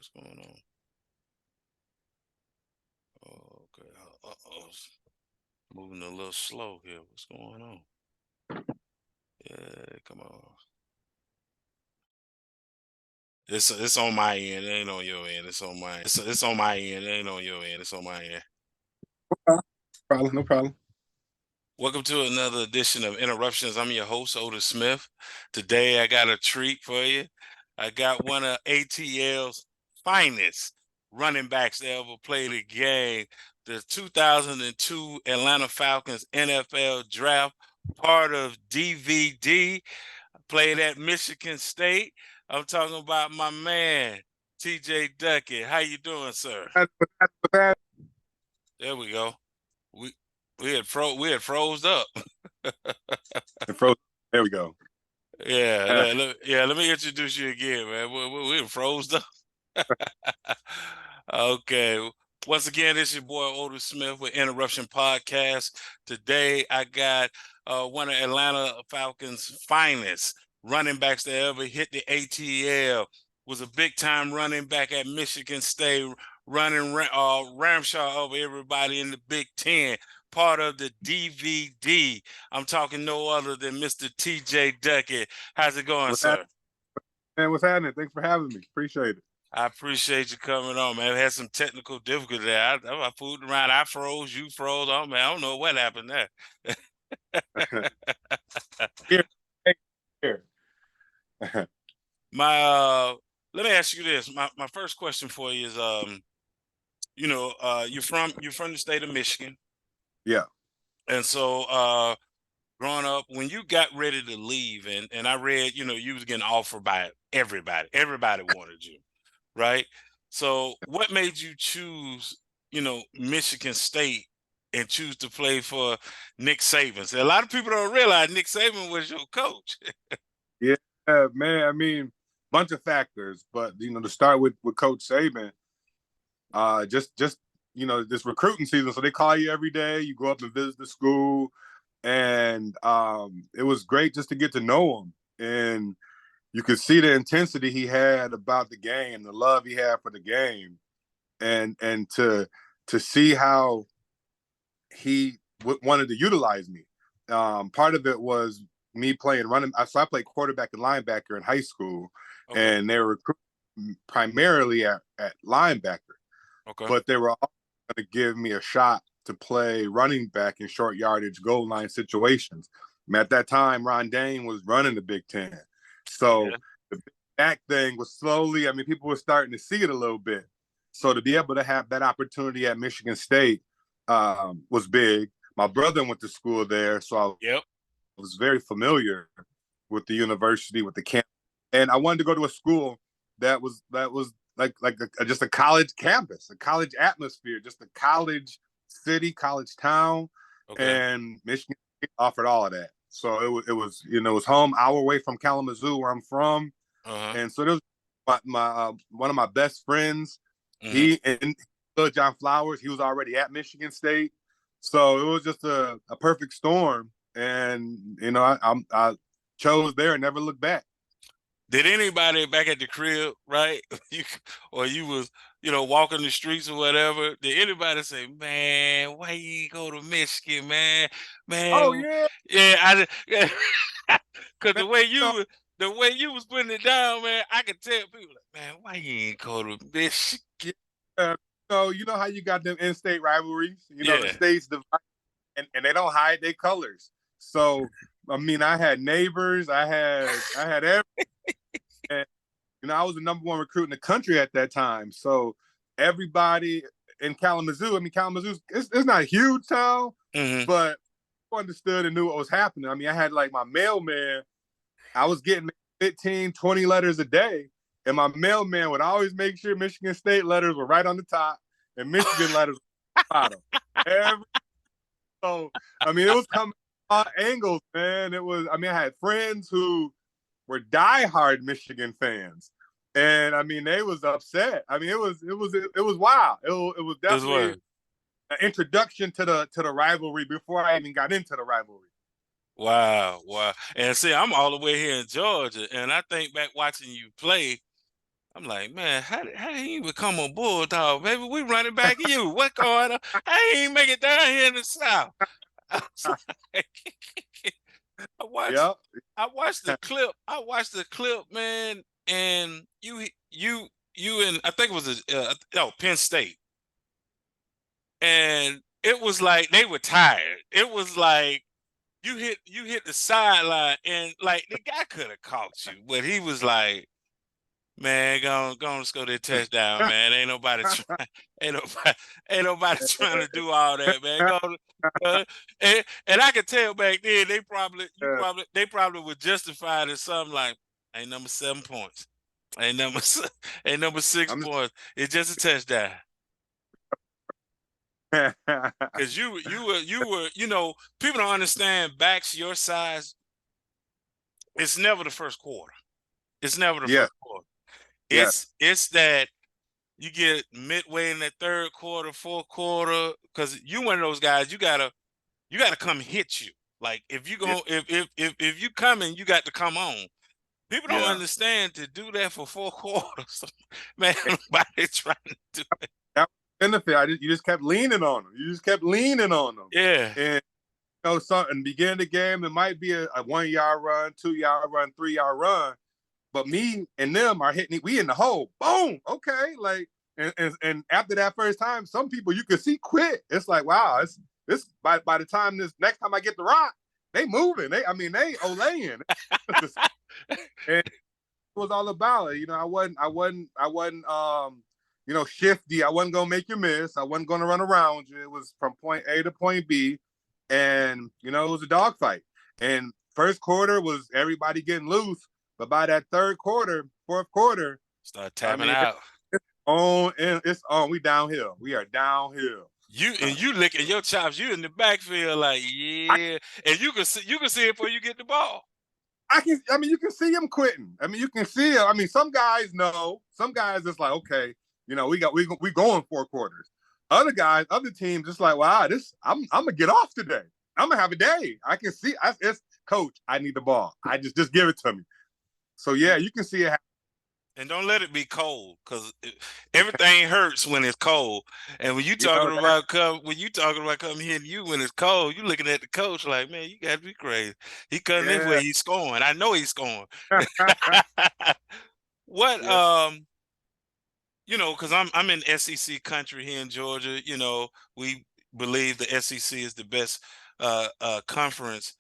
What's going on? Oh, okay. It's moving a little slow here. What's going on? Yeah, come on. It's on my end. It ain't on your end. It's on my. It's on my end. It ain't on your end. It's on my end. No problem. Welcome to another edition of Interruptions. I'm your host, Otis Smith. Today, I got a treat for you. I got one of ATL's finest running backs that ever played a game. The 2002 Atlanta Falcons NFL Draft, part of DVD, played at Michigan State. I'm talking about my man, TJ Duckett. How you doing, sir? There we go. We we had froze up. There we go. Yeah, Uh, let me introduce you again, man. We froze up. Okay. Once again, this is your boy Otis Smith with Interruption Podcast. Today, I got one of Atlanta Falcons' finest running backs that ever hit the ATL. Was a big-time running back at Michigan State, running ramshot over everybody in the Big Ten. Part of the DVD. I'm talking no other than Mr. TJ Duckett. How's it going, sir? what's happening? Thanks for having me. Appreciate it. I appreciate you coming on, man. We had some technical difficulty there. I fooled around. I froze. You froze. Oh, man, I don't know what happened there. Here. Here. Let me ask you this. My first question for you is, you're from the state of Michigan. Yeah. And so growing up, when you got ready to leave, and I read, you was getting offered by everybody. Everybody wanted you, right? So what made you choose, Michigan State and choose to play for Nick Saban? So a lot of people don't realize Nick Saban was your coach. Yeah, man. I mean, bunch of factors, but to start with Coach Saban, just this recruiting season. So they call you every day. You go up and visit the school, and it was great just to get to know him, and you could see the intensity he had about the game, the love he had for the game, and to see how he wanted to utilize me. Part of it was me playing running. So I played quarterback and linebacker in high school, Okay. and they were recruiting primarily at linebacker. Okay. But they were all going to give me a shot to play running back in short yardage goal line situations. At that time, Ron Dane was running the Big Ten. So the back thing was slowly, people were starting to see it a little bit. So to be able to have that opportunity at Michigan State was big. My brother went to school there, so I was very familiar with the university, with the campus. And I wanted to go to a school that was like just a college campus, a college atmosphere, just a college city, college town. Okay. And Michigan State offered all of that. So it was home, hour away from Kalamazoo, where I'm from. And so there was my one of my best friends. He and John Flowers, he was already at Michigan State. So it was just a perfect storm. And I chose there and never looked back. Did anybody back at the crib, right? you was, walking the streets or whatever, did anybody say, man, why you ain't go to Michigan, man? Man, oh yeah. Yeah, because the way you was putting it down, man, I could tell people like, man, why you ain't go to Michigan? So you know how you got them in-state rivalries, Yeah. The states divide, and they don't hide their colors. So I had neighbors, I had everything. And, I was the number one recruit in the country at that time. So everybody in Kalamazoo, Kalamazoo, it's not a huge town, but understood and knew what was happening. I had like my mailman, I was getting 15, 20 letters a day. And my mailman would always make sure Michigan State letters were right on the top and Michigan letters were on the bottom. So, it was coming from all angles, man. It was, I had friends who were diehard Michigan fans. And they was upset. It was wild. It was definitely an introduction to the rivalry before I even got into the rivalry. Wow. And see, I'm all the way here in Georgia, and I think back watching you play, I'm like, man, how did he become a bulldog, baby? We running back at you. What going on? I ain't make it down here in the South. I was like, I watched Yep. I watched the clip. I watched the clip, man, and you and I think it was no Penn State, and it was like they were tired. It was like you hit the sideline, and like the guy could have caught you, but he was like, man, go on, score that touchdown, man. Ain't nobody trying, ain't nobody, ain't nobody trying to do all that, man. And I could tell back then they probably would justify it as something like, ain't number 7 points, ain't number ain't number six I'm points. It's just a touchdown. just, Cause you were people don't understand backs your size. It's never the first quarter. It's never the yeah, first quarter. yeah, It's that you get midway in that third quarter, fourth quarter, because you one of those guys. You gotta come hit you. Like if you yeah, go if you coming, you got to come on. People don't yeah. understand to do that for 4 quarters. Man, nobody trying to do it. That was the benefit. You just kept leaning on them. You just kept leaning on them. Yeah. And something beginning of the game, it might be a 1 yard run, 2 yard run, 3 yard run. But me and them are hitting. We in the hole. Boom. Okay. Like, and after that first time, some people you could see quit. It's like, wow. It's by the time this next time I get the rock, they moving. They olaying. And it was all about it. I wasn't shifty. I wasn't gonna make you miss. I wasn't gonna run around you. It was from point A to point B, and it was a dogfight. And first quarter was everybody getting loose, but by that third quarter, fourth quarter, Start I tapping mean, out. it's on. We downhill. We are downhill. You licking your chops. You in the backfield like I, yeah, and you can see it before you get the ball. you can see him quitting. I mean, you can see him. I mean, some guys know. Some guys it's like, okay, we going 4 quarters. Other teams, it's like, wow, I'm gonna get off today. I'm gonna have a day. I can see. It's coach. I need the ball. I just give it to me. So yeah, you can see it. And don't let it be cold, because everything hurts when it's cold. And when you talking about coming hitting you when it's cold, you looking at the coach like, man, you got to be crazy. He coming this Yeah. way, he's scoring. I know he's scoring. What Yes. because I'm in SEC country here in Georgia. We believe the SEC is the best conference.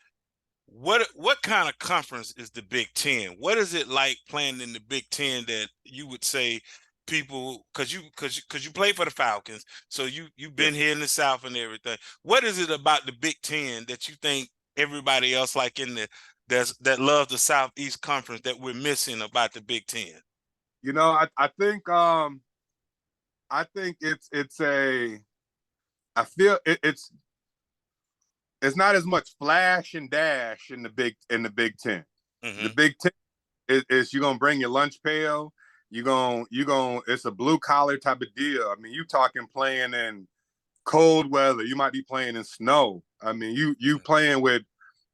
What kind of conference is the Big Ten? What is it like playing in the Big Ten that you would say people because you play for the Falcons, so you've Yeah. been here in the South and everything. What is it about the Big Ten that you think everybody else like that loves the Southeast Conference that we're missing about the Big Ten? I think I feel it's not as much flash and dash in the Big Ten. The Mm-hmm. Big Ten is you're gonna bring your lunch pail. You going it's a blue collar type of deal. I mean, you talking playing in cold weather. You might be playing in snow. I mean, you playing with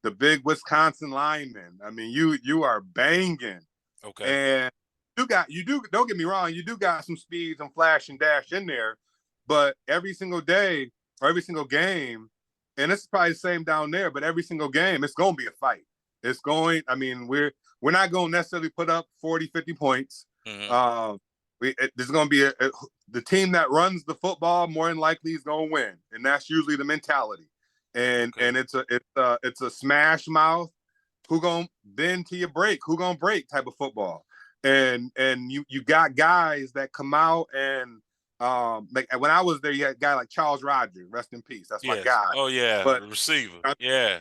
the big Wisconsin linemen. I mean, you are banging. Okay. And don't get me wrong, you do got some speed, some flash and dash in there, but every single day or every single game, and it's probably the same down there, but every single game, it's going to be a fight. I mean, we're not going to necessarily put up 40, 50 points. Mm-hmm. There's going to be the team that runs the football more than likely is going to win. And that's usually the mentality. And it's a smash mouth. Who gonna bend to your break? Who gonna break type of football? And you got guys that come out and like when I was there, you had a guy like Charles Rogers, rest in peace. That's my Yes. guy. Oh yeah, But the receiver. Yeah.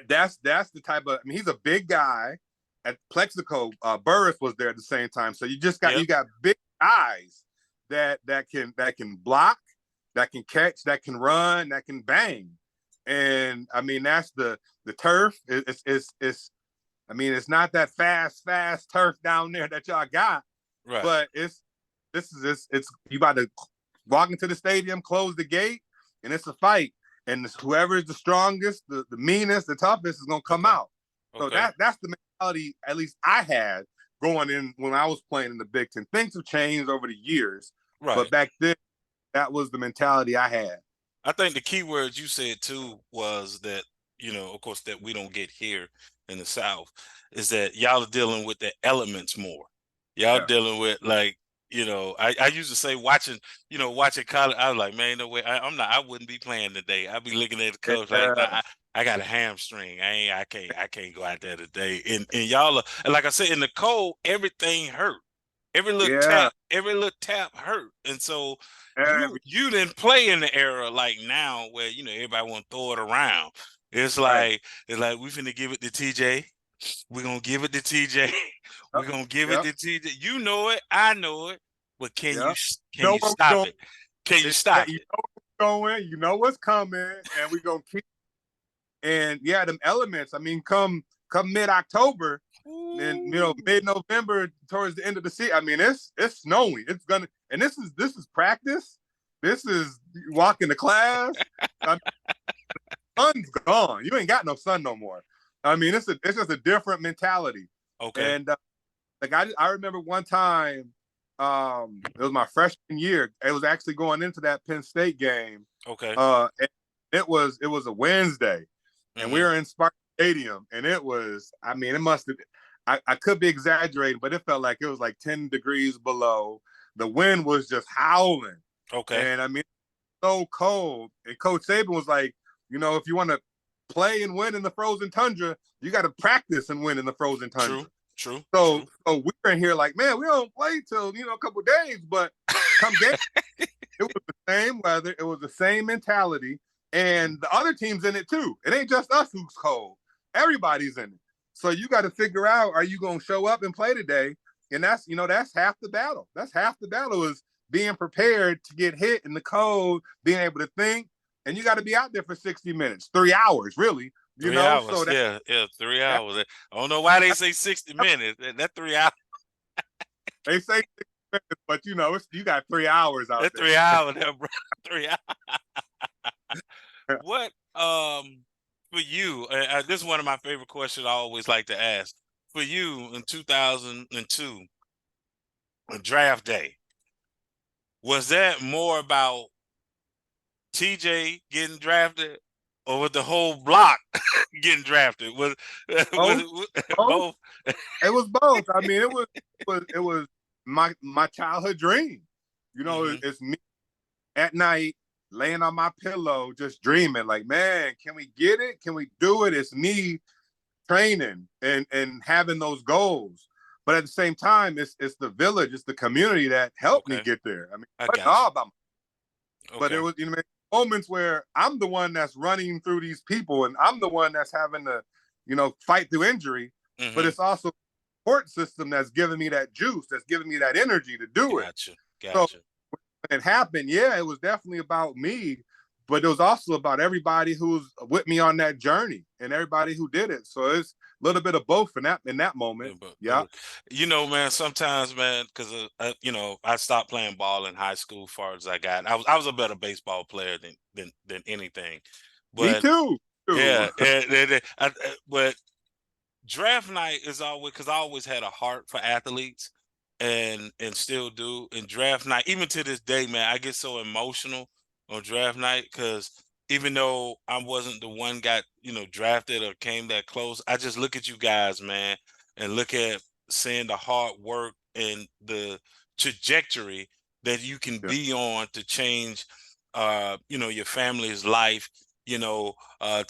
that's the type of. I mean, he's a big guy. At Plexico, Burris was there at the same time. So you got big guys that can block, that can catch, that can run, that can bang. And I mean, that's the turf. It's I mean, it's not that fast turf down there that y'all got, Right. but it's you about to walk into the stadium, close the gate, and it's a fight. And whoever is the strongest, the meanest, the toughest is gonna come Okay. out. So Okay. that's the mentality at least I had going in when I was playing in the Big Ten. Things have changed over the years, but Right. back then that was the mentality I had. I think the key words you said too was that, of course, that we don't get here in the South is that y'all are dealing with the elements more. Y'all Yeah, dealing with like, I used to say watching college, I was like, man, no way, I wouldn't be playing today. I'd be looking at the coach like, nah, yeah, I got a hamstring. I can't go out there today. And y'all are, and like I said, in the cold, everything hurt. yeah. Every little tap hurt. And so you Every, you didn't play in the era like now where everybody want to throw it around. It's right. like we finna give it to TJ. We're gonna give it to TJ. Yep, We're gonna give it yep, to TJ. You know it, I know it, but yep. can You know you where we stop going? it? Can you Yeah, stop you it? know where it's going. You know what's coming, and we gonna keep. And yeah, them elements. I mean, come mid October, and Ooh. mid November towards the end of the season. I mean, it's snowing. It's gonna, and this is practice. This is walking to class. I mean, sun's gone. You ain't got no sun no more. I mean, it's just a different mentality. Okay. And like I remember one time, it was my freshman year. It was actually going into that Penn State game. Okay. And it was a Wednesday, and we Mm-hmm. were in Spartan Stadium, and it was. I mean, it must have. I could be exaggerating, but it felt like it was like 10 degrees below. The wind was just howling, Okay. and I mean, so cold. And Coach Saban was like, if you want to play and win in the frozen tundra, you got to practice and win in the frozen True. tundra. True. So, True. so we were in here like, man, we don't play till a couple of days, but come game, it was the same weather, it was the same mentality, and the other team's in it too. It ain't just us who's cold; everybody's in it. So you got to figure out: are you going to show up and play today? And that's half the battle. That's half the battle is being prepared to get hit in the cold, being able to think, and you got to be out there for 60 minutes, 3 hours, really. Three So hours. Yeah. Yeah. 3 hours. I don't know why they say 60 that minutes. That 3 hours. they say 6 minutes, but you got 3 hours out That there. 3 hours there, bro. 3 hours. What for you? This is one of my favorite questions I always like to ask. For you in 2002, draft day, was that more about TJ getting drafted, or was the whole block getting drafted? Was Both, it both. both? It was both. I mean, it was my childhood dream. Hmm. It's me at night laying on my pillow, just dreaming. Like, man, can we get it? Can we do it? It's me training and having those goals. But at the same time, it's the village, it's the community that helped me Okay, get there. I mean, I it wasn't got all you. about but it Okay. was moments where I'm the one that's running through these people and I'm the one that's having to fight through injury, but Hmm. it's also support system that's giving me that juice, that's giving me that energy to do it. Got you. So Got you. when it happened, yeah, it was definitely about me, but it was also about everybody who's with me on that journey and everybody who did it. So it's a little bit of both in that Yeah, moment. but Yeah. man, sometimes, man, because I stopped playing ball in high school. Far as I got, I was a better baseball player than anything. Me But too. Too. yeah, but draft night is always because I always had a heart for athletes, and still do. And draft night, even to this day, man, I get so emotional on draft night because even though I wasn't the one got drafted or came that close, I just look at you guys, man, and look at seeing the hard work and the trajectory that you can Yeah. be on to change your family's life, to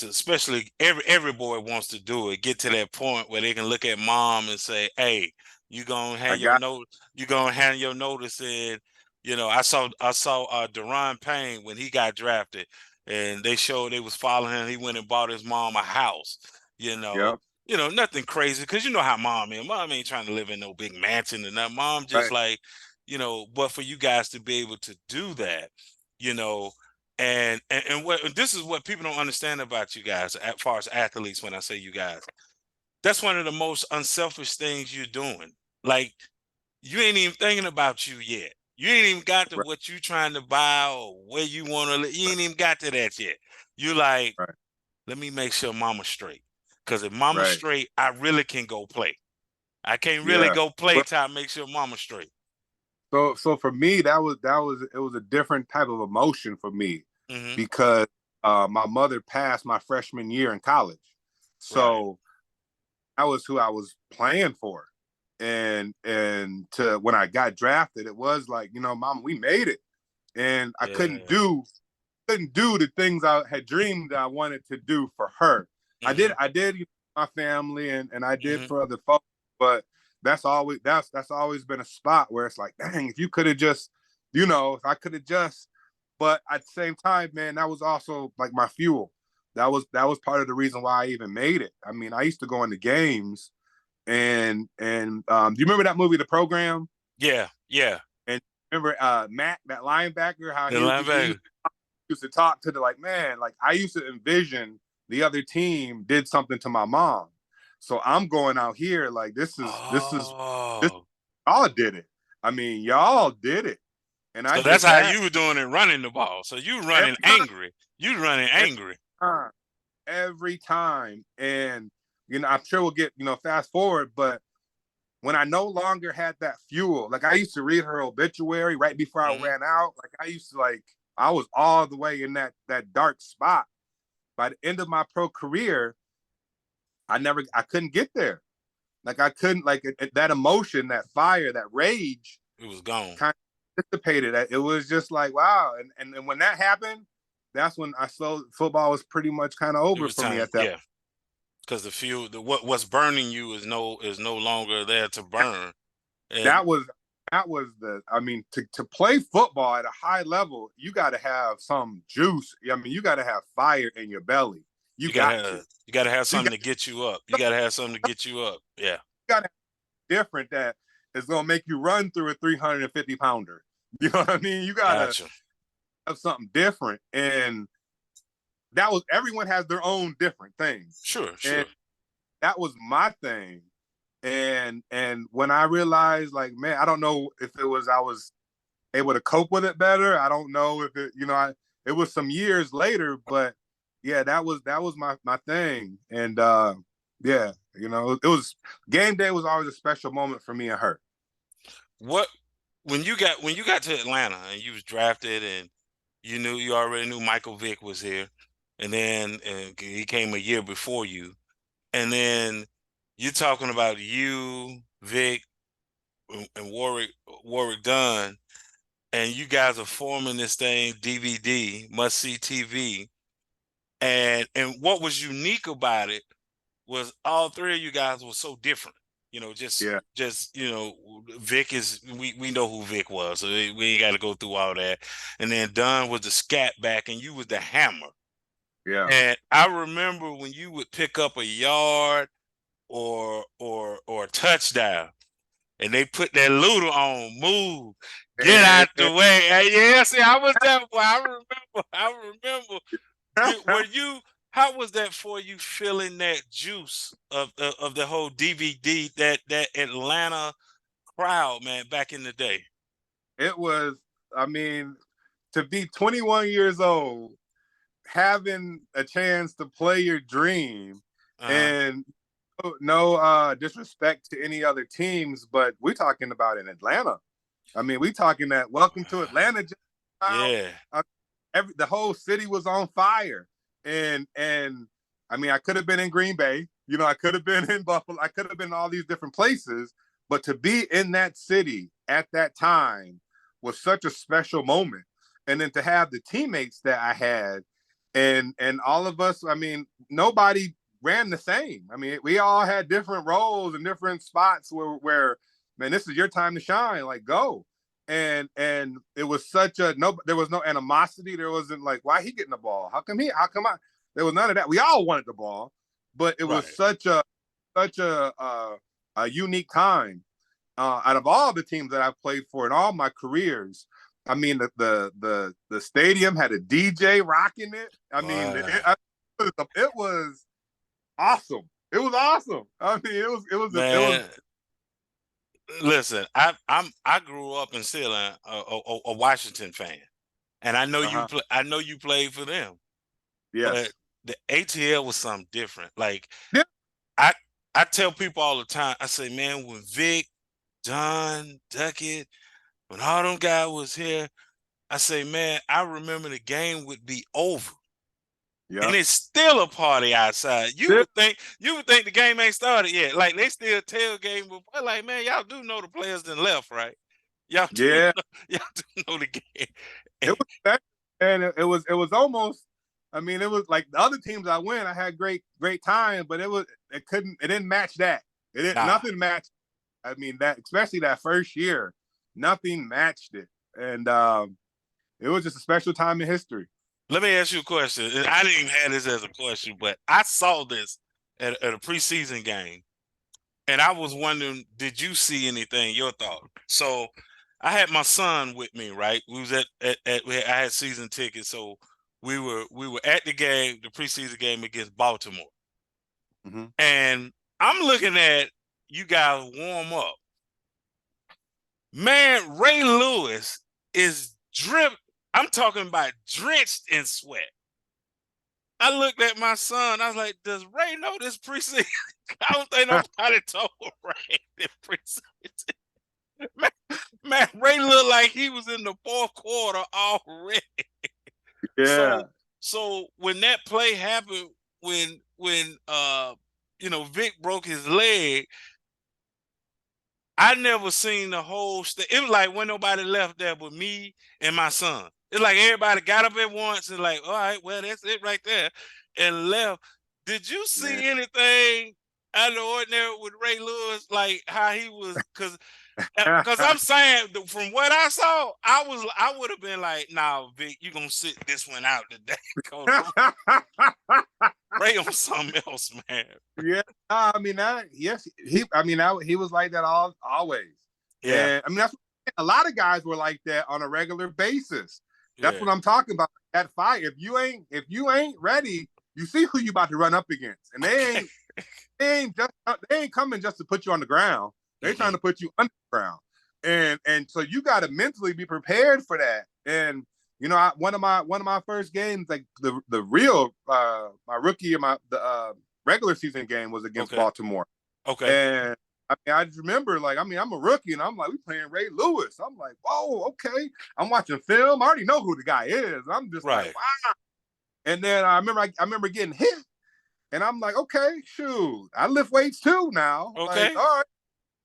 especially every boy wants to do it, get to that point where they can look at mom and say, hey, you gonna I hand your got note, you gonna hand your notice in. I saw Deron Payne when he got drafted, and they was following him. He went and bought his mom a house, you know. yeah. Nothing crazy, because you know how mom is. Mom ain't trying to live in no big mansion and that. Mom just Right. like, but for you guys to be able to do that, you know, and what this is what people don't understand about you guys as far as athletes. When I say you guys, that's one of the most unselfish things you're doing. Like, you ain't even thinking about you yet. You ain't even got to Right. what you trying to buy or where you want to live. You ain't even got to that yet. You like, Right. let me make sure mama's straight, because if mama's Right. straight, I really can go play. I can't really Yeah. go play But till I make sure mama straight. so for me, that was it was a different type of emotion for me Hmm. because my mother passed my freshman year in college. Right. So that was who I was playing for. And to when I got drafted, it was like, mom, we made it. And I Yeah. couldn't do the things I had dreamed I wanted to do for her. Hmm. I did my family and I did Hmm. for other folks, but that's always been a spot where it's like, dang, if you could have just, if I could have just, but at the same time, man, that was also like my fuel. That was part of the reason why I even made it. I mean, I used to go into games and do you remember that movie, The Program? Yeah. Yeah. And remember Matt, that linebacker, how The he linebacker. used to talk to the like, man, like I used to envision the other team did something to my mom. So I'm going out here like this Oh. y'all did it. I mean, y'all did it. And I So that's did how that you were doing it, running the ball. So you running every time, angry. You running every angry. time, every time. And I'm sure we'll get, fast forward, but when I no longer had that fuel, like I used to read her obituary right before I Hmm. ran out. Like I used to I was all the way in that dark spot. By the end of my pro career, I couldn't get there. Like I couldn't that emotion, that fire, that rage It was gone. kind of dissipated. It was just like wow. And when that happened, that's when I saw football was pretty much kind of It over was for me time. at that. Yeah. Because the fuel, what's burning you is no longer there to burn. And That was I mean, to play football at a high level, you got to have some juice. I mean, you got to have fire in your belly. You got to. you gotta have You something got to get you up. You gotta have something to get you up. Yeah. got to different that is going to make you run through a 350 pounder. You know what I mean? You got to Gotcha. have something different, and that was everyone has their own different things, Sure, and sure. that was my thing. And when I realized, like, man, I don't know if it was I was able to cope with it better. I don't know if it was some years later, but yeah, that was my thing. And yeah, it was game day was always a special moment for me and her. What when you got to Atlanta and you was drafted and you already knew Michael Vick was here, and then he came a year before you, and then you're talking about you, Vic, and Warwick Dunn, and you guys are forming this thing DVD, must see TV. And what was unique about it was all three of you guys were so different. Yeah, Just Vic is we know who Vic was, so we ain't got to go through all that. And then Dunn was the scat back, and you was the hammer. yeah. And I remember when you would pick up a yard or a touchdown, and they put that Luda on, move, get And, out the way. Yeah, see, I was there. Boy, I remember. I remember. Were you? How was that for you? Feeling that juice of the whole DVD, that Atlanta crowd, man, back in the day. it was, I mean, to be 21 years old, having a chance to play your dream, Uh huh. and no disrespect to any other teams, but we're talking about in Atlanta. I mean, we talking that welcome to Atlanta. Yeah. The whole city was on fire, and I mean, I could have been in Green Bay. I could have been in Buffalo. I could have been in all these different places, but to be in that city at that time was such a special moment. And then to have the teammates that I had, and all of us. I mean, nobody ran the same. I mean, we all had different roles and different spots where man, this is your time to shine. Like, go. And it was such a no. There was no animosity. There wasn't like, why he getting the ball? How come he? How come I? There was none of that. We all wanted the ball, but it was Right. such a unique time. Out of all the teams that I've played for in all my careers, I mean, the stadium had a DJ rocking it. I mean, Wow. it was awesome. It was awesome. I mean, it was. Man, listen, I grew up and still a Washington fan, and I know Uh-huh. I know you played for them, but Yes. the ATL was something different. Like Yeah. I I tell people all the time, I say, man, when Vic, John, Duckett, when all them guys was here, I say, man, I remember the game would be over. And Yep. it's still a party outside. You would think the game ain't started yet. Like they still tailgating, but like, man, y'all do know the players done left, right? Y'all do Yeah. know, y'all do know the game. It was special, and it was almost. I mean, it was like the other teams I went. I had great time, but it didn't match that. It didn't Nah. nothing matched. I mean that especially that first year, nothing matched it, and it was just a special time in history. Let me ask you a question. I didn't even have this as a question, but I saw this at a preseason game, and I was wondering, did you see anything? Your thought. So I had my son with me, right? We was I had season tickets, so we were at the game, the preseason game against Baltimore. Mm-hmm. And I'm looking at you guys warm up. Man, Ray Lewis is I'm talking about drenched in sweat. I looked at my son. I was like, "Does Ray know this preseason?" I don't think nobody told Ray this preseason. Man, Ray looked like he was in the fourth quarter already. Yeah. So when that play happened, when Vic broke his leg, I never seen the whole it was like when nobody left there but me and my son. It's like everybody got up at once and like, all right, well, that's it right there, and left. Did you Man. see anything out of the ordinary with Ray Lewis? Like how he was, because I'm saying from what I saw, I would have been like, nah, Vic, you gonna sit this one out today because Ray on something else, man. Yeah, I mean that. Yes, he was like that always, Yeah, and I mean that's a lot of guys were like that on a regular basis. That's yeah, what I'm talking about. That fight. If you ain't ready, you see who you about to run up against, and they ain't coming just to put you on the ground. They're trying to put you underground, and so you got to mentally be prepared for that. And one of my first games, like the real my rookie and the regular season game was against okay, Baltimore. okay, And I mean, I just remember, like, I mean, I'm a rookie, and I'm like, we playing Ray Lewis. I'm like, whoa, okay. I'm watching film. I already know who the guy is. I'm just like, right, wow. And then I remember getting hit, and I'm like, okay, shoot, I lift weights too now. Like, okay. all right,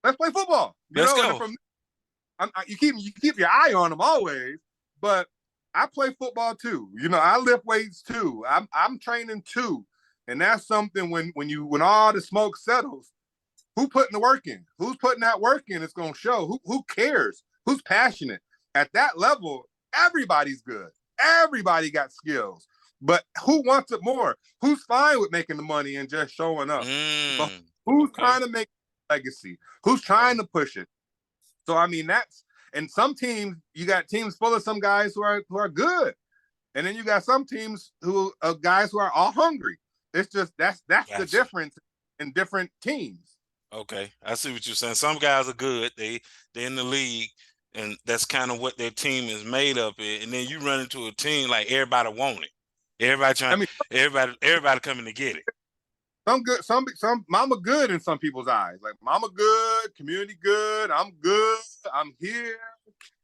let's play football. Let's And then go. from you keep your eye on them always, but I play football too. I lift weights too. I'm training too, and that's something when all the smoke settles, who putting the work in? Who's putting that work in? It's gonna show. Who cares? Who's passionate? At that level, everybody's good. Everybody got skills. But who wants it more? Who's fine with making the money and just showing up? But who's Okay. trying to make a legacy? Who's trying to push it? So I mean and some teams, you got teams full of some guys who are good. And then you got some teams who guys who are all hungry. It's just that's the Gotcha. difference in different teams. Okay, I see what you're saying. Some guys are good. They're in the league, and that's kind of what their team is made up in. And then you run into a team like everybody want it. Everybody I trying. mean, Everybody coming to get it. some good, some mama good in some people's eyes. Like mama good, community good, I'm good, I'm here.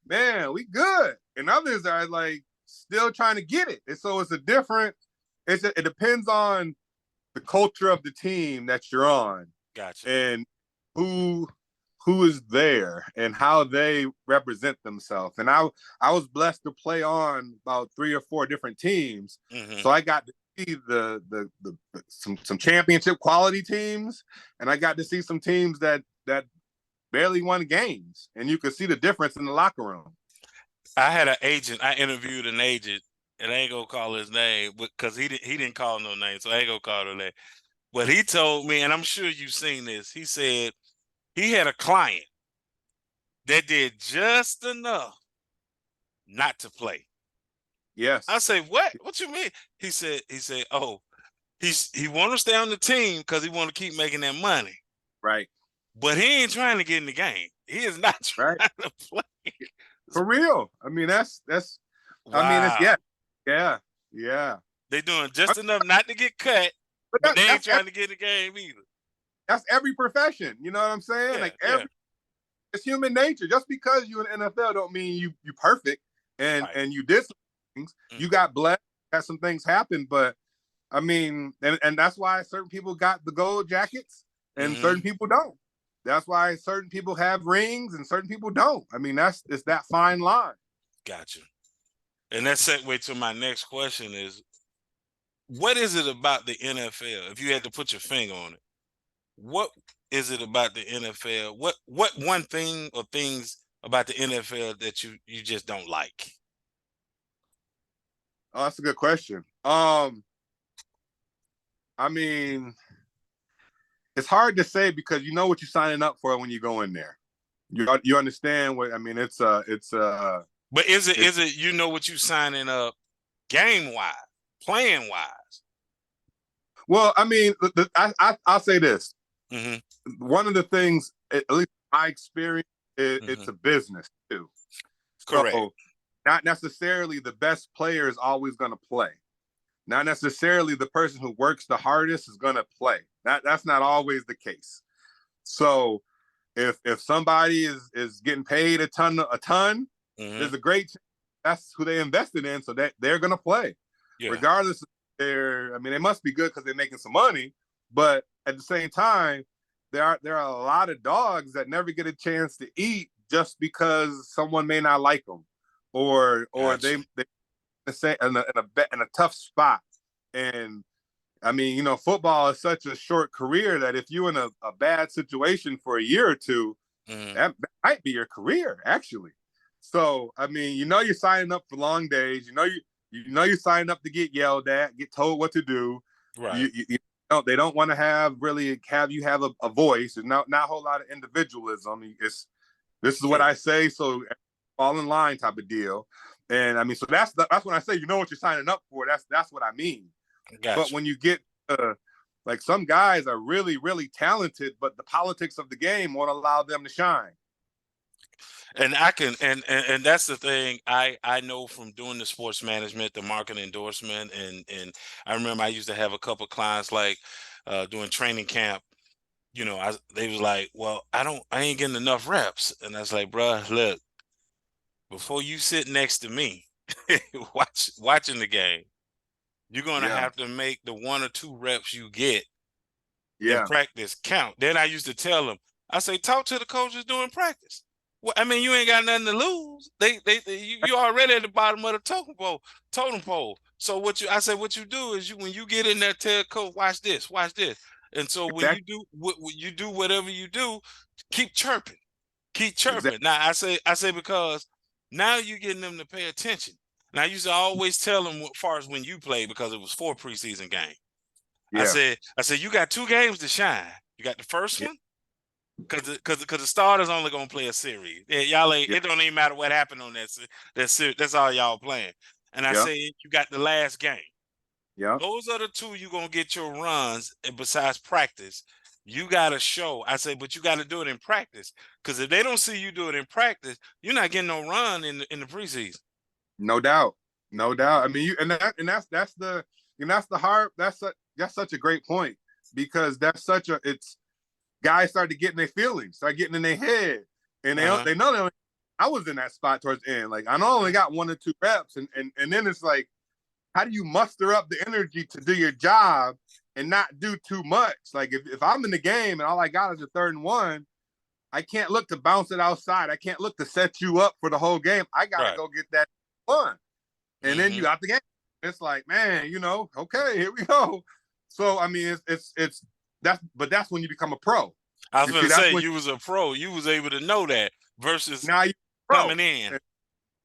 Man, we good. And others are like still trying to get it. And so it's it depends on the culture of the team that you're on Gotcha. and who is there and how they represent themselves. And I was blessed to play on about 3 or 4 different teams. Mm-hmm. So I got to see some championship quality teams, and I got to see some teams that barely won games, and you could see the difference in the locker room. I had an agent. I interviewed an agent, and I ain't gonna call his name because he didn't call no name, so I ain't gonna call no name. But he told me, and I'm sure you've seen this. He said he had a client that did just enough not to play. I Yes. say, what? What you mean? He said, oh, he want to stay on the team because he want to keep making that money. Right. But he ain't trying to get in the game. He is not trying Right. to play. For real. I mean, that's I mean, it's Wow. yeah. They doing just enough not to get cut, But but they ain't that's trying to get in the game either. that's every profession. You know what I'm saying? Yeah, Like yeah. it's human nature. Just because you in NFL don't mean you perfect Right. and you did some things. Mm, You got blessed, had some things happen, but I mean, and that's why certain people got the gold jackets and certain mm-hmm. people don't. That's why certain people have rings and certain people don't. I mean, it's that fine line. Gotcha. And that segue to my next question is, what is it about the NFL? If you had to put your finger on it, what is it about the NFL? What one thing or things about the NFL that you just don't like? Oh, that's a good question. I mean, it's hard to say because you know what you're signing up for when you go in there. You understand what I mean? But is it It's you know what you signing up game wise, playing wise? well, I mean, I'll say this. Mm-hmm. One of the things, at least my experience, Mm-hmm. it's a business too. Correct. So not necessarily the best player is always going to play. Not necessarily the person who works the hardest is going to play. That's not always the case. So if somebody is getting paid a ton, Mm-hmm. there's a great that's who they invested in, so that they're going to play, Yeah. regardless of their. I mean, they must be good because they're making some money, but at the same time, there are a lot of dogs that never get a chance to eat just because someone may not like them, or Gotcha. they say in a tough spot. And I mean, football is such a short career that if you're in a bad situation for a year or two, Mm-hmm. that might be your career, actually. So, I mean, you're signing up for long days. You're signing up to get yelled at, get told what to do. Right. You know, they don't want to have you have a voice. There's not a whole lot of individualism. This is what Sure. I say, so fall in line type of deal. And I mean, so that's when I say you know what you're signing up for. That's what I mean. But Gotcha. when you get like some guys are really really talented, but the politics of the game won't allow them to shine. And I can and that's the thing I know from doing the sports management, the market endorsement, and I remember I used to have a couple of clients like doing training camp. They was like, well, I ain't getting enough reps, and I was like, bruh, look, before you sit next to me, watching the game, you're gonna Yeah, have to make the 1 or 2 reps you get in yeah, practice count. Then I used to tell them, I say, talk to the coaches during practice. Well, I mean, you ain't got nothing to lose. You already at the bottom of the totem pole. So I said, what you do is when you get in there, tell coach, watch this. And so when exactly, when you do whatever you do, keep chirping, keep exactly. chirping. Now I say because now you're getting them to pay attention. And I used to always tell them as far as when you play because it was 4 preseason games. Yeah, I said, you got 2 games to shine. You got the first yeah, one, because the starters only gonna play a series. Yeah, y'all ain't, yeah, it don't even matter what happened on that series. That's all y'all playing. And I yeah, say you got the last game. yeah. Those are the 2 you gonna get your runs. And besides practice, you gotta show. I say, but you gotta do it in practice. Because if they don't see you do it in practice, you're not getting no run in the preseason. No doubt, no doubt. I mean, that's the hard. That's such a great point because that's such a it's guys start to get in their feelings, start getting in their head, and Uh-huh. they know they only, I was in that spot towards the end. Like I only got 1 or 2 reps, and then it's like, how do you muster up the energy to do your job and not do too much? Like if I'm in the game and all I got is a 3rd and 1, I can't look to bounce it outside. I can't look to set you up for the whole game. I gotta Right. go get that 1, and then Mm-hmm. you out the game. It's like, man, okay, here we go. So I mean, that's when you become a pro. I was You gonna see, that's say when you was a pro. You was able to know that versus now you pro. coming in.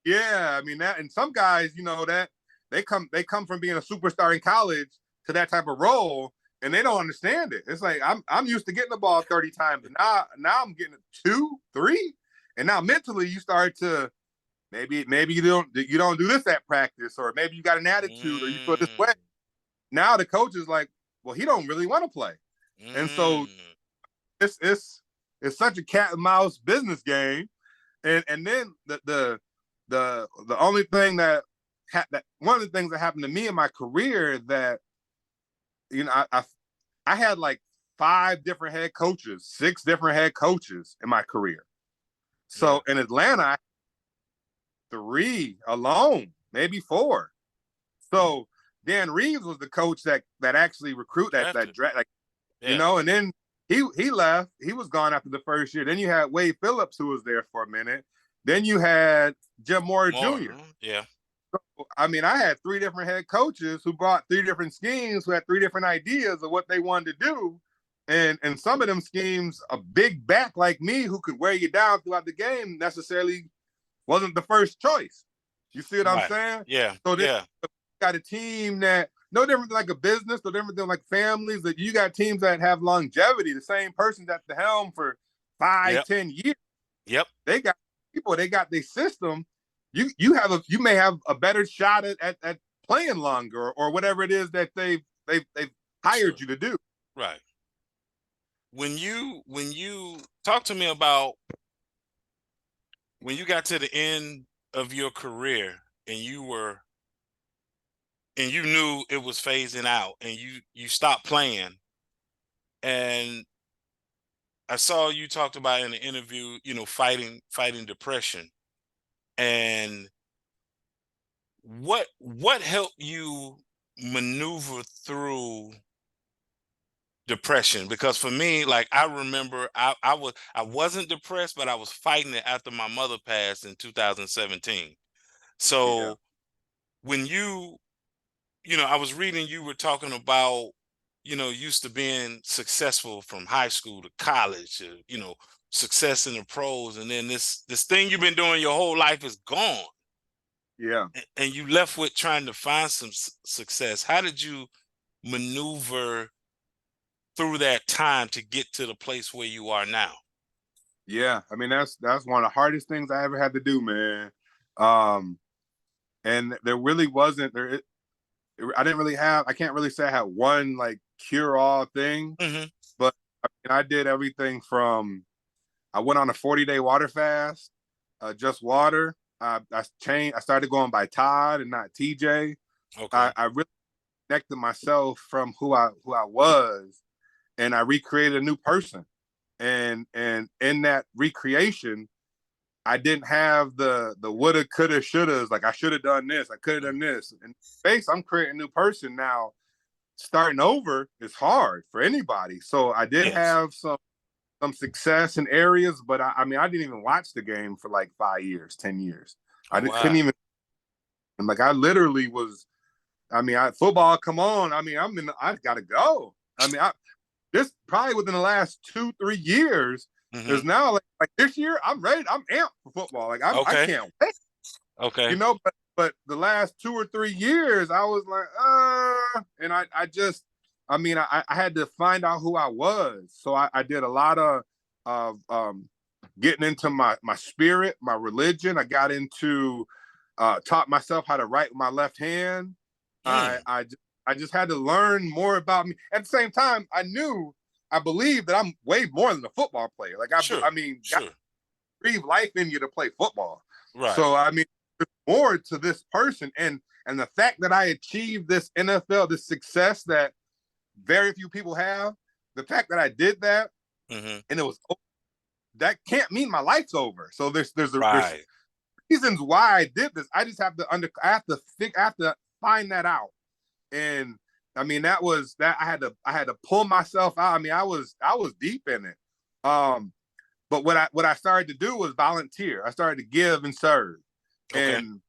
Yeah, I mean that, and some guys, that they come from being a superstar in college to that type of role, and they don't understand it. It's like I'm used to getting the ball 30 times, and now I'm getting it 2, 3, and now mentally you start to maybe you don't do this at practice, or maybe you got an attitude, or you feel this way. Mm, Now the coach is like, well, he don't really want to play, and so mm. it's such a cat and mouse business game. And then the only thing that one of the things that happened to me in my career that I had like 5 different head coaches, 6 different head coaches in my career. So Yeah. in Atlanta, I had 3 alone, maybe 4. So Dan Reeves was the coach that actually recruit that Drafted. draft, like, Yeah. and then he left. He was gone after the first year. Then you had Wade Phillips, who was there for a minute. Then you had Jim Moore More. Jr. Yeah. I mean, I had 3 different head coaches who brought 3 different schemes, who had 3 different ideas of what they wanted to do. And some of them schemes, a big back like me who could wear you down throughout the game necessarily wasn't the first choice. You see what I'm Right. saying? Yeah. So then Yeah. you got a team that no different than like a business, no different than like families, that you got teams that have longevity. The same person's at the helm for 5, Yep. 10 years. Yep. They got people, they got their system. You may have a better shot at playing longer or whatever it is that they've Sure. hired you to do. Right. When you talk to me about when you got to the end of your career and you knew it was phasing out and you stopped playing, and I saw you talked about in the interview, fighting depression. And what helped you maneuver through depression? Because for me, like, I remember I wasn't depressed, but I was fighting it after my mother passed in 2017. Yeah. So when I was reading, you were talking about, used to being successful from high school to college, success in the pros, and then this thing you've been doing your whole life is gone, Yeah. and you left with trying to find some success. How did you maneuver through that time to get to the place where you are now? Yeah. I mean, that's one of the hardest things I ever had to do, man. Um, and there really wasn't there. I didn't really have. I can't really say I had one like cure all thing, Hmm. but I mean, I did everything from. I went on a 40-day water fast, just water. I changed. I started going by Todd and not TJ. Okay. I really connected myself from who I was, and I recreated a new person. And in that recreation, I didn't have the woulda, coulda, shouldas. Like I should have done this, I could have done this. And space, I'm creating a new person now. Starting over is hard for anybody. So I did Yes. have some success in areas, but I mean, I didn't even watch the game for like 5 years, 10 years. Oh, Couldn't wow. even. And like I literally was. I mean, football. Come on. I mean, I gotta go. I mean, this probably within the last 2-3 years. There's Hmm. now like this year, I'm ready. I'm amped for football. Like I Okay. can't wait. Okay. But the last 2 or 3 years, I was like, and I just, I mean, I had to find out who I was. So I did a lot of getting into my spirit, my religion. I got into taught myself how to write with my left hand. I Mm. I I just had to learn more about me. At the same time, I believe that I'm way more than a football player. Like Sure. I mean, God Sure. breathe life in you to play football. Right. So I mean, there's more to this person, and the fact that I achieved this NFL, this success that very few people have, the fact that I did that, Hmm. and it was that can't mean my life's over. So there's Right. reasons why I did this. I just have to I have to find that out. And I mean, that was that I had to pull myself out. I mean, I was deep in it. But what I started to do was volunteer. I started to give and serve. Okay. And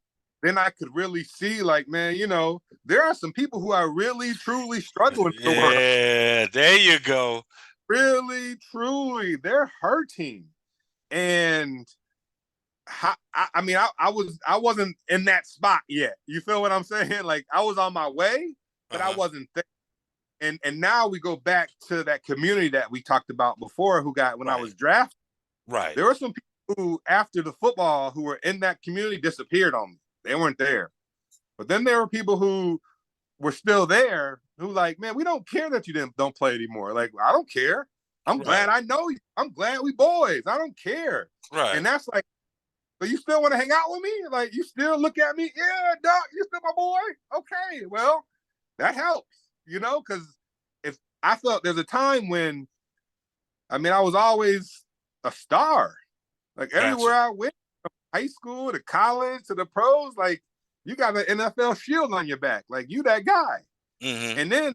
then I could really see, like, man, there are some people who are really truly struggling in the world. Yeah, there you go. Really, truly, they're hurting. And I mean, I wasn't in that spot yet. You feel what I'm saying? Like I was on my way, but I Uh-huh. wasn't there. And now we go back to that community that we talked about before, who got when I Right. was drafted. Right. There were some people who, after the football, who were in that community disappeared on me. They weren't there. But then there were people who were still there who like, man, we don't care that you don't play anymore. Like, I don't care. I'm glad Right. I know you. I'm glad we boys. I don't care. Right. And that's like, so you still want to hang out with me? Like, you still look at me? Yeah, Doc, you still my boy? Okay, well, that helps, because if I felt there's a time when, I mean, I was always a star. Like everywhere Gotcha. I went, from high school to college to the pros, like you got an NFL shield on your back. Like you that guy. Mm-hmm. And then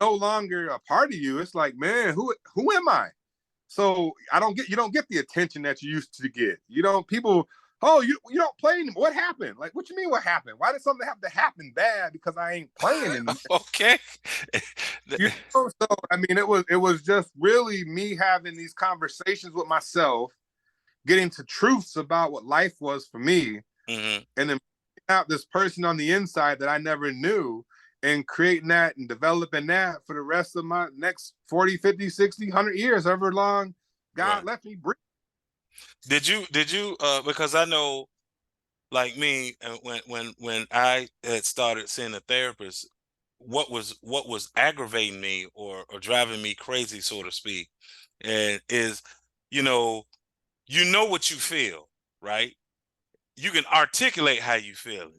no longer a part of you. It's like, man, who am I? So you don't get the attention that you used to get. You don't people, oh, you don't play anymore. What happened? Like, what you mean what happened? Why did something have to happen bad because I ain't playing anymore? Okay. You know, so I mean it was just really me having these conversations with myself, getting to truths about what life was for me, Mm-hmm. and then out this person on the inside that I never knew, and creating that and developing that for the rest of my next 40, 50, 60, 100 years, however long God Right. left me breathe. Did you because I know, like me, when I had started seeing a therapist, what was aggravating me or driving me crazy, so to speak, and is, you know, what you feel, right? You can articulate how you feel.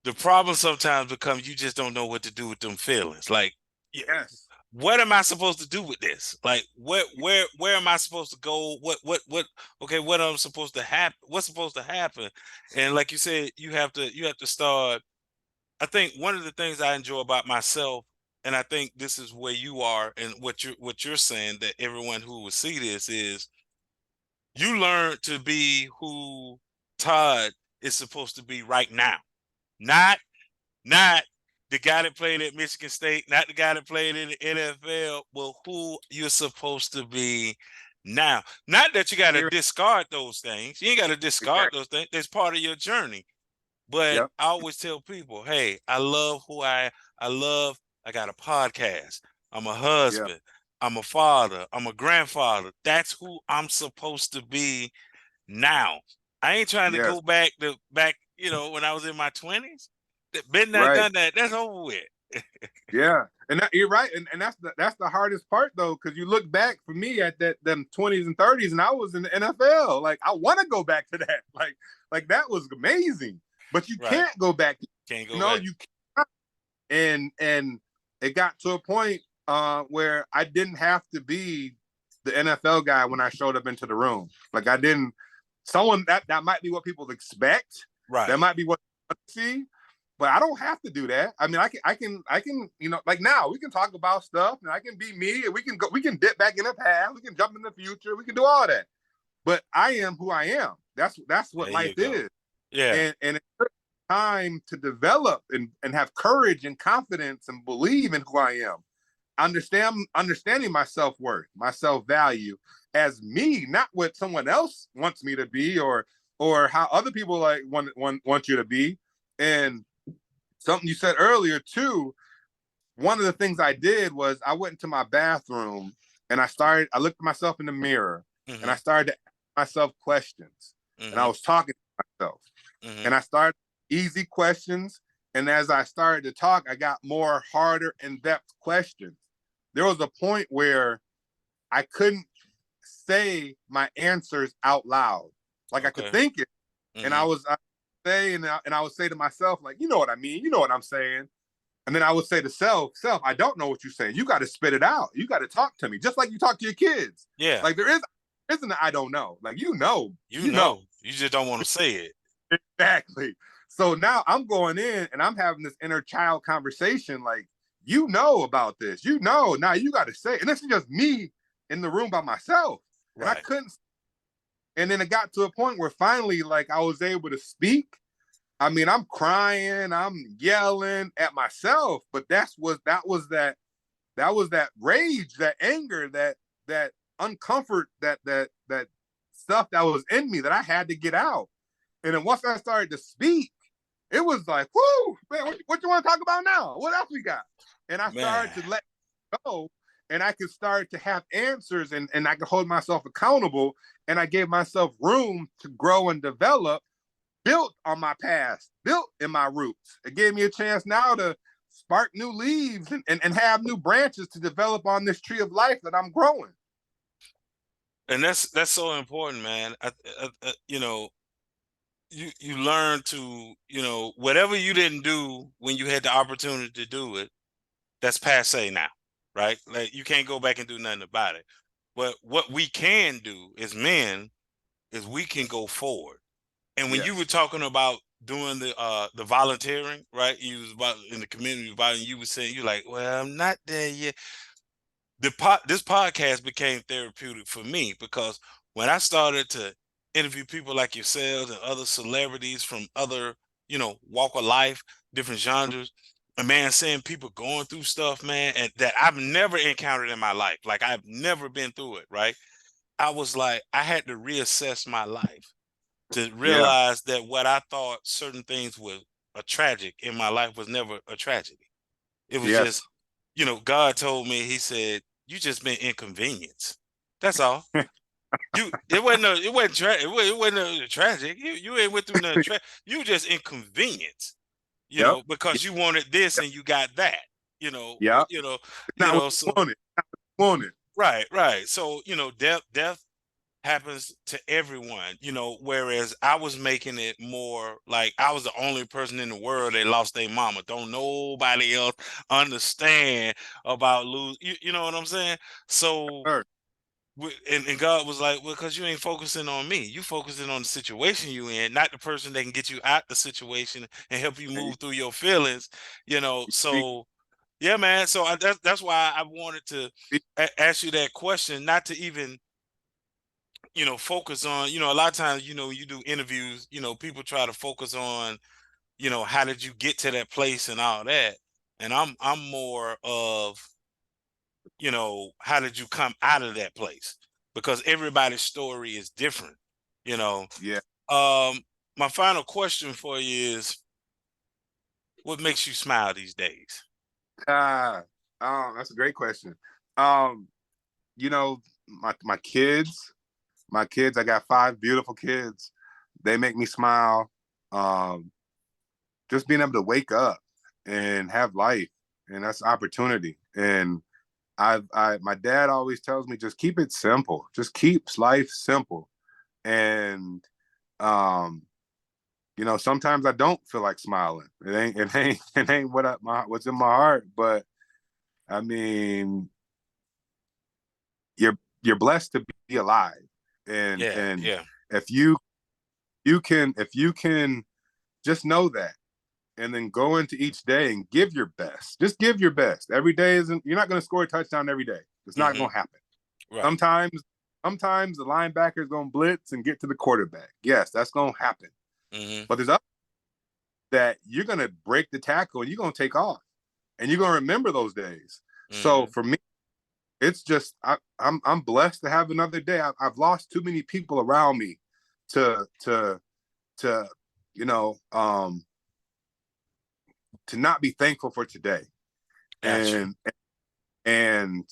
The problem sometimes becomes you just don't know what to do with them feelings. Like, Yes. what am I supposed to do with this? Like, where am I supposed to go? What? Okay, what am supposed to happen? What's supposed to happen? And like you said, you have to start. I think one of the things I enjoy about myself, and I think this is where you are, and what you're saying, that everyone who will see this is, you learn to be who Todd is supposed to be right now, not not the guy that played at Michigan State, not the guy that played in the NFL, but who you're supposed to be now. Not that you got to Here. discard those things. You ain't got to discard Exactly. those things. It's part of your journey. But Yep. I always tell people, hey, I love who I love. I got a podcast. I'm a Yeah. husband. I'm a father. I'm a grandfather. That's who I'm supposed to be now. I ain't trying to Yes. go back, when I was in my 20s. Been there, Right. done that. That's over with. Yeah. And you're right. And that's the hardest part though, because you look back for me at that them 20s and 30s, and I was in the NFL. Like I want to go back to that. Like that was amazing. But you Right. can't go back. Can't You go know, back. you can't. And it got to a point where I didn't have to be the NFL guy when I showed up into the room. Like I didn't someone that might be what people expect. That Right. might be what they see, but I don't have to do that. I mean, I can, like now we can talk about stuff and I can be me and we can dip back in the past, we can jump in the future, we can do all that. But I am who I am. That's what There you life go. is. Yeah. And it took time to develop and have courage and confidence and believe in who I am. Understanding my self-worth, my self-value as me, not what someone else wants me to be, or how other people like want you to be. And something you said earlier too, one of the things I did was I went into my bathroom and I looked at myself in the mirror and I Mm-hmm. started to ask myself questions. And I Mm-hmm. was talking to myself. Mm-hmm. And I started easy questions. And as I started to talk, I got more harder, in-depth questions. There was a point where I couldn't say my answers out loud. Like I could Okay. think it, and Mm-hmm. I would say to myself, like, you know what I mean, you know what I'm saying. And then I would say to self, I don't know what you're saying. You got to spit it out. You got to talk to me, just like you talk to your kids. Yeah. Like isn't I don't know. Like You you know. know. You just don't want to say it. Exactly. So now I'm going in and I'm having this inner child conversation. Like, you know about this. You know, now you got to say it. And this is just me in the room by myself. And I Right. couldn't. And then it got to a point where finally, like, I was able to speak. I mean, I'm crying, I'm yelling at myself, but that was that rage, that anger, that uncomfort, that stuff that was in me that I had to get out. And then once I started to speak, it was like, whoo, man, what you want to talk about now? What else we got? And I Man. started to let go, and I could start to have answers, and I could hold myself accountable, and I gave myself room to grow and develop, built on my past, built in my roots. It gave me a chance now to spark new leaves and have new branches to develop on this tree of life that I'm growing. And that's so important, man. You learn to, whatever you didn't do when you had the opportunity to do it, that's passe now. right? Like you can't go back and do nothing about it. But what we can do as men is we can go forward. And when you were Yes. talking about doing the volunteering, right? You was about in the community about, and you were saying you like, well, I'm not there yet. This podcast became therapeutic for me because when I started to interview people like yourselves and other celebrities from other, walk of life, different genres, and man, seeing people going through stuff, man, and that I've never encountered in my life. Like I've never been through it, right? I was like, I had to reassess my life to Yeah. realize that what I thought certain things were a tragic in my life was never a tragedy. It was Yes. just, God told me, he said, you just been inconvenienced. That's all. It wasn't tragic. You ain't went through nothing you just inconvenienced, Yep. because you wanted this and you got that, you know, Yep. It's not what you so wanted. Wanted. right, right. So, death happens to everyone, whereas I was making it more like I was the only person in the world that lost their mama. Don't nobody else understand about lose. You know what I'm saying? So, Sir. and God was like, well, because you ain't focusing on me. You focusing on the situation you in, not the person that can get you out the situation and help you And move through your feelings. you speak. So yeah, man. So that's why I wanted to ask you that question, not to even focus on, a lot of times, you do interviews, people try to focus on, how did you get to that place and all that. And I'm more of, how did you come out of that place? Because everybody's story is different, you know. Yeah. Um, my final question for you is, what makes you smile these days? Ah, that's a great question. Um, my kids, I got 5 beautiful kids. They make me smile. Um, just being able to wake up and have life, and that's opportunity. And my dad always tells me, just keep it simple. Just keeps life simple. And um, sometimes I don't feel like smiling. It ain't what's in my heart. But I mean, you're blessed to be alive, and Yeah, and yeah. if you can just know that, and then go into each day and give your best. Just give your best. Every day isn't. You're not going to score a touchdown every day. It's not Mm-hmm. going to happen. Right. Sometimes the linebacker is going to blitz and get to the quarterback. Yes, that's going to happen. Mm-hmm. But there's other that you're going to break the tackle and you're going to take off, and you're going to remember those days. So Mm-hmm. for me, it's just I'm blessed to have another day. I've lost too many people around me to you know um to not be thankful for today. Gotcha. And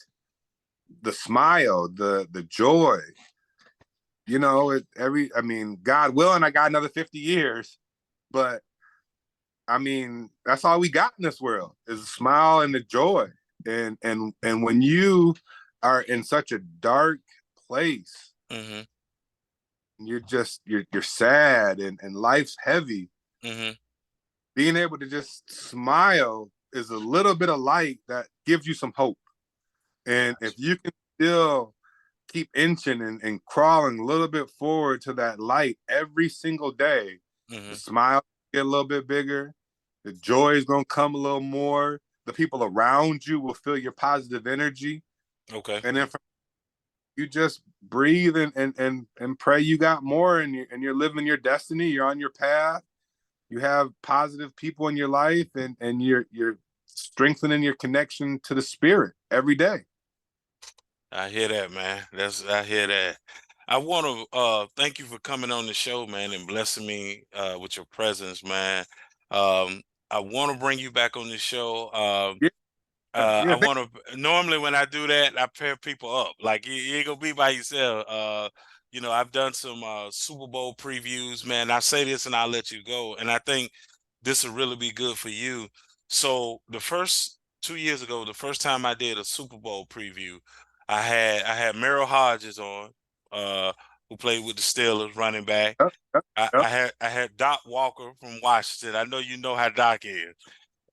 the smile, the joy, I mean, God willing, I got another 50 years, but I mean, that's all we got in this world is a smile and the joy. And when you are in such a dark place, Mm-hmm. you're sad and life's heavy, Mm-hmm. being able to just smile is a little bit of light that gives you some hope. And if Gotcha. you can still keep inching and crawling a little bit forward to that light every single day, the Mm-hmm. smile get a little bit bigger, the joy is going to come a little more, the people around you will feel your positive energy, Okay. and then you just breathe and pray you got more, and you're living your destiny, you're on your path, you have positive people in your life, and you're strengthening your connection to the spirit every day. I hear that, man. I hear that. I want to thank you for coming on the show, man, and blessing me with your presence, man. I want to bring you back on the show. Yeah. I Yeah. want to normally when I do that, I pair people up. Like you ain't gonna be by yourself. I've done some Super Bowl previews, man. I say this and I'll let you go. And I think this will really be good for you. So the first 2 years ago, the first time I did a Super Bowl preview, I had Merrill Hodges on, who played with the Steelers, running back. Yep, yep, I had Doc Walker from Washington. I know you know how Doc is,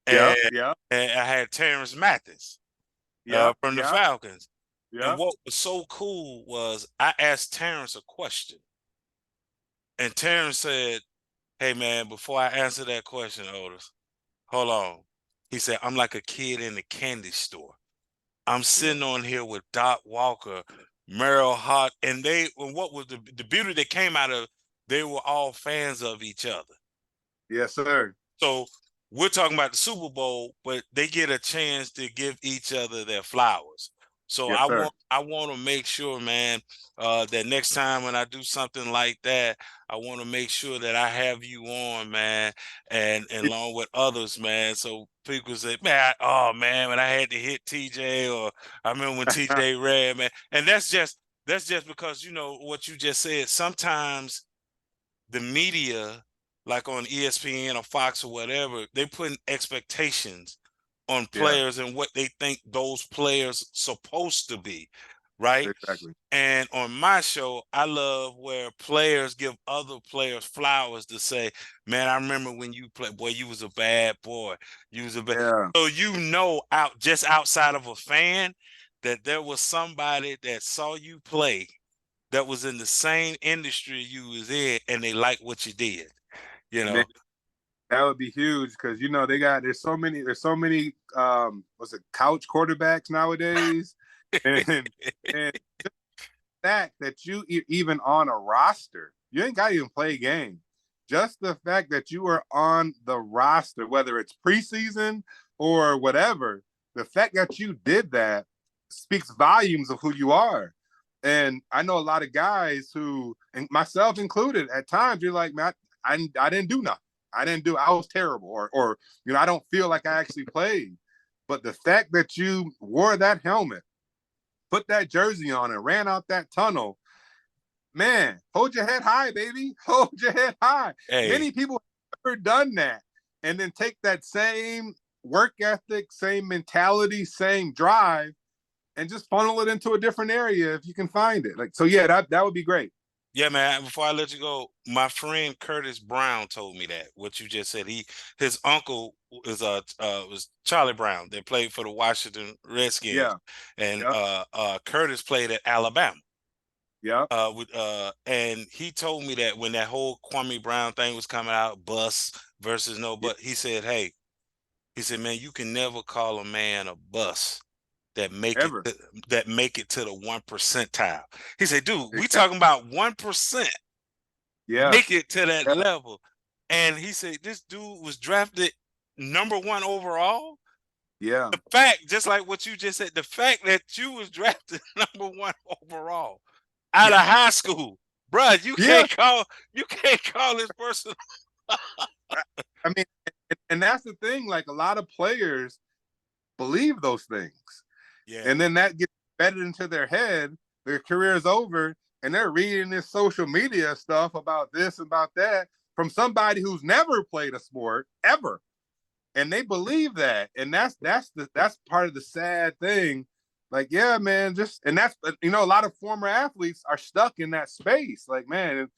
and, yep, yep, and I had Terrence Mathis. Yep. from the Yep. Falcons. And Yep. what was so cool was I asked Terrence a question, and Terrence said, "Hey man, before I answer that question, Otis, hold on." He said, "I'm like a kid in the candy store. I'm Yeah. sitting on here with Doc Walker, Merrill Hart, and what was the beauty that came out of, they were all fans of each other. Yes, sir. So we're talking about the Super Bowl, but they get a chance to give each other their flowers. So Yes, sir. I want to make sure, man, that next time when I do something like that, I want to make sure that I have you on, man, and along with others, man. So people say, man, oh man, when I had to hit TJ, or I remember when TJ ran, man, and that's just because you know what you just said. Sometimes the media, like on ESPN or Fox or whatever, they put expectations on Yeah. players and what they think those players supposed to be, right? Exactly. And on my show, I love where players give other players flowers to say, "Man, I remember when you played. Boy, you was a bad boy. You was a bad." Yeah. So you know, out just outside of a fan, that there was somebody that saw you play that was in the same industry you was in, and they liked what you did. You Man, know, that would be huge because there's so many what's it, couch quarterbacks nowadays, and and fact that you even on a roster, you ain't got to even play a game. Just the fact that you are on the roster, whether it's preseason or whatever, the fact that you did that speaks volumes of who you are. And I know a lot of guys who, and myself included, at times you're like, man, I didn't do nothing. I was terrible, or I don't feel like I actually played. But the fact that you wore that helmet, put that jersey on, and ran out that tunnel, man, hold your head high, baby. Hold your head high. hey, Many people have never done that. And then take that same work ethic, same mentality, same drive, and just funnel it into a different area if you can find it. Like, so yeah, that would be great. yeah, man. Before I let you go, my friend Curtis Brown told me that what you just said. His uncle was Charlie Brown that played for the Washington Redskins, Yeah. and Yep. Curtis played at Alabama. Yep. And he told me that when that whole Kwame Brown thing was coming out, bus versus no, Yeah. but he said, "Hey," he said, "Man, you can never call a man a bus that make it Ever. to the 1 percentile." He said, "Dude, we Exactly. talking about 1% Yeah. make it to that Yeah. level." And he said, "This dude was drafted #1 overall." Yeah. The fact, just like what you just said, the fact that you was drafted #1 overall out of Yeah. high school, bruh, you Yeah. can't call this person. I mean, and that's the thing. Like, a lot of players believe those things, Yeah, and then that gets embedded into their head. Their career is over, and they're reading this social media stuff about this, about that, from somebody who's never played a sport ever, and they believe that. And that's part of the sad thing. Like, yeah, man, just, and that's, a lot of former athletes are stuck in that space. Like, man,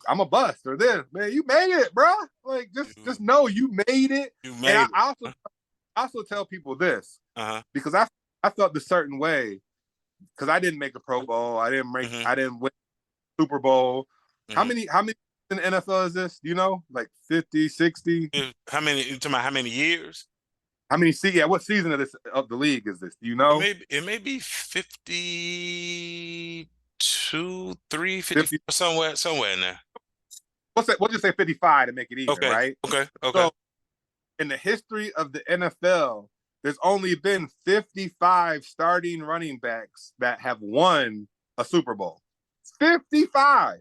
I'm a bust or this, man. You made it, bro. Like, just know you made it. you And I made it. also tell people this, Uh-huh. because I felt a certain way because I didn't make a Pro Bowl. Mm-hmm. I didn't win Super Bowl. How Mm-hmm. many in the NFL is this? Do you know? Like 50, 60? How many? You talking about how many years? How many yeah, what season of the league is this? Do you know? It may be 52, 3, 54, 50. somewhere in there. We'll just say 55 to make it even, Okay, right? okay, okay. So in the history of the NFL, there's only been 55 starting running backs that have won a Super Bowl. 55.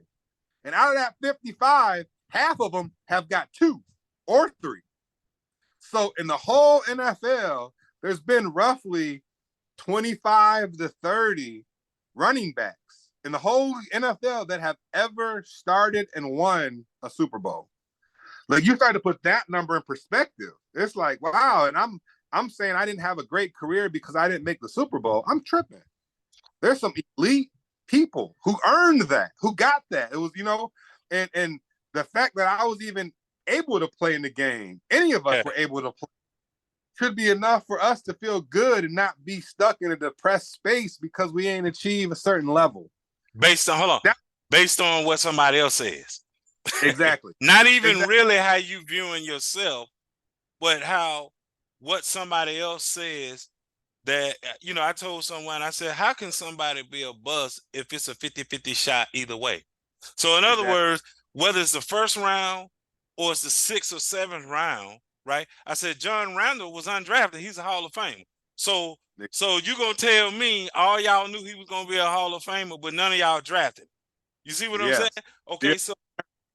And out of that 55, half of them have got 2 or 3. So in the whole NFL, there's been roughly 25 to 30 running backs in the whole NFL that have ever started and won a Super Bowl. Like, you start to put that number in perspective. It's like, wow, and I'm saying I didn't have a great career because I didn't make the Super Bowl. I'm tripping. There's some elite people who earned that, who got that. It was, and the fact that I was even able to play in the game, any of us were able to play, should be enough for us to feel good and not be stuck in a depressed space because we ain't achieve a certain level. Based on what somebody else says. Exactly. Not even really how you viewing yourself, but what somebody else says. That, I told someone, I said, how can somebody be a bust if it's a 50-50 shot either way? So in other words, whether it's the first round or it's the 6th or 7th round, right? I said, John Randall was undrafted. He's a Hall of Famer. So you're going to tell me all y'all knew he was going to be a Hall of Famer, but none of y'all drafted. You see what I'm saying? Okay, so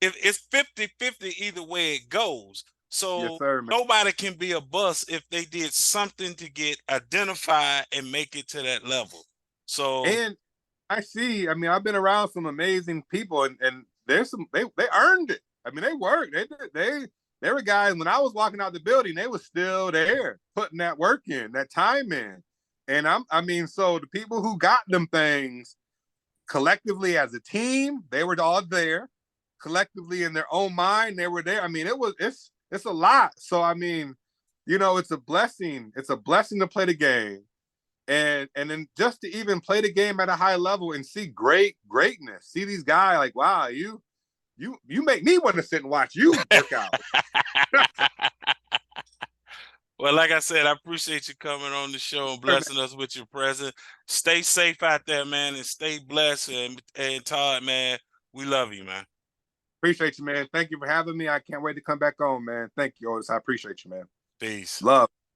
if it's 50-50 either way it goes. So nobody can be a bust if they did something to get identified and make it to that level. So, and I see, I've been around some amazing people, and there's some they earned it. They worked. They were guys, when I was walking out the building, they were still there putting that work in, that time in. And so the people who got them things collectively as a team, they were all there. Collectively in their own mind, they were there. It's a lot. So it's a blessing. It's a blessing to play the game. And then just to even play the game at a high level and see greatness. See these guys like, wow, you make me want to sit and watch you work out. Well, like I said, I appreciate you coming on the show and blessing us with your presence. Stay safe out there, man, and stay blessed. And Todd, man, we love you, man. Appreciate you, man. Thank you for having me. I can't wait to come back on, man. Thank you, Otis. I appreciate you, man. Peace. Love.